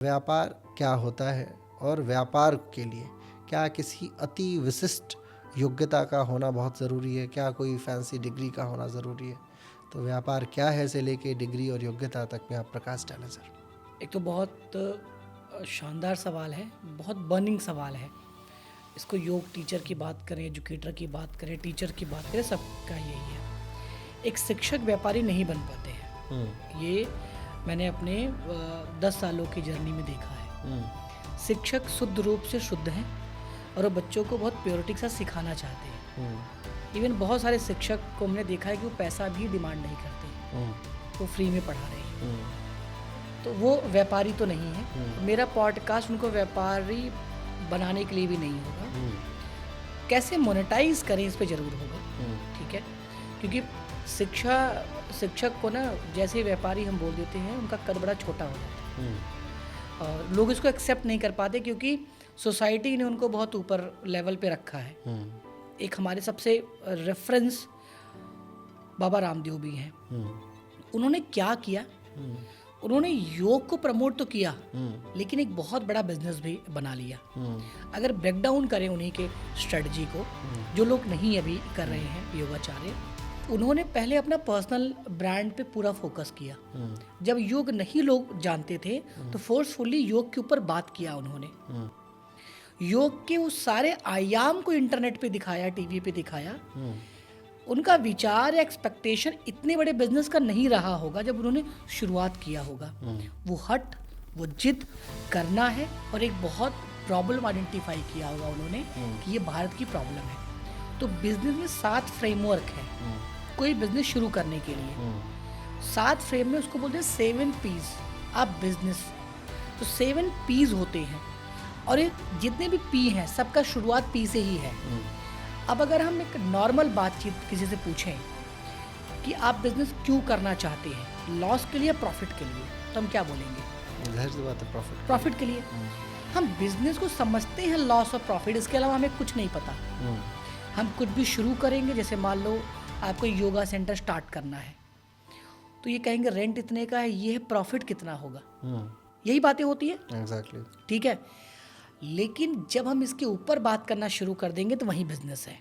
व्यापार क्या होता है और व्यापार के लिए क्या किसी अति विशिष्ट योग्यता का होना बहुत ज़रूरी है? क्या कोई फैंसी डिग्री का होना ज़रूरी है? तो व्यापार क्या है से लेके डिग्री और योग्यता तक में आप प्रकाश डालें सर। एक तो बहुत शानदार सवाल है, बहुत बर्निंग सवाल है। इसको योग टीचर की बात करें, एजुकेटर की बात करें, टीचर की बात करें, सबका यही है। एक शिक्षक व्यापारी नहीं बन पाते हैं। ये मैंने अपने 10 सालों की जर्नी में देखा है। शिक्षक शुद्ध रूप से शुद्ध हैं और वो बच्चों को बहुत प्योरिटी के साथ सिखाना चाहते हैं। इवन बहुत सारे शिक्षक को हमने देखा है कि वो पैसा भी डिमांड नहीं करते, वो फ्री में पढ़ा रहे हैं। तो वो व्यापारी तो नहीं है। मेरा पॉडकास्ट उनको व्यापारी बनाने के लिए भी नहीं होगा। कैसे मोनेटाइज करें इस पे ज़रूर होगा, ठीक है। क्योंकि शिक्षक को ना जैसे व्यापारी हम बोल देते हैं, उनका कद बड़ा छोटा हो जाता है और लोग इसको एक्सेप्ट नहीं कर पाते क्योंकि सोसाइटी ने उनको बहुत ऊपर लेवल पे रखा है। एक हमारे सबसे रेफरेंस बाबा रामदेव भी हैं। उन्होंने क्या किया? उन्होंने योग को प्रमोट तो किया, लेकिन एक बहुत बड़ा बिजनेस भी बना लिया। अगर ब्रेकडाउन करें उन्हीं के स्ट्रेटजी को, जो लोग नहीं अभी कर रहे हैं योगाचार्य, उन्होंने पहले अपना पर्सनल ब्रांड पे पूरा फोकस किया। जब योग नहीं लोग जानते थे तो फोर्सफुली योग के ऊपर बात किया उन्होंने। योग के उस सारे आयाम को इंटरनेट पे दिखाया, टीवी पे दिखाया। उनका विचार एक्सपेक्टेशन इतने बड़े बिजनेस का नहीं रहा होगा जब उन्होंने शुरुआत किया होगा। वो जिद करना है और एक बहुत प्रॉब्लम आइडेंटिफाई किया होगा उन्होंने कि ये भारत की प्रॉब्लम है। तो बिजनेस में 7 फ्रेमवर्क है कोई बिजनेस शुरू करने के लिए। 7 फ्रेम में उसको बोलते हैं 7 P's आप बिजनेस। तो 7 P's होते हैं और ये जितने भी P हैं सबका शुरुआत P से ही है। अब अगर हम एक नॉर्मल बातचीत किसी से पूछें कि आप बिजनेस क्यों करना चाहते हैं, लॉस के लिए, प्रॉफिट के लिए, तो हम क्या बोलेंगे? जाहिर सी बात है, प्रॉफिट के लिए। हम बिजनेस को समझते हैं लॉस और प्रॉफिट, इसके अलावा हमें कुछ नहीं पता। हम कुछ भी शुरू करेंगे, जैसे मान लो आपको योगा सेंटर स्टार्ट करना है तो ये कहेंगे रेंट इतने का है, ये है प्रॉफिट कितना होगा, यही बातें होती है। एग्जैक्टली। ठीक है, लेकिन जब हम इसके ऊपर बात करना शुरू कर देंगे तो वही बिजनेस है।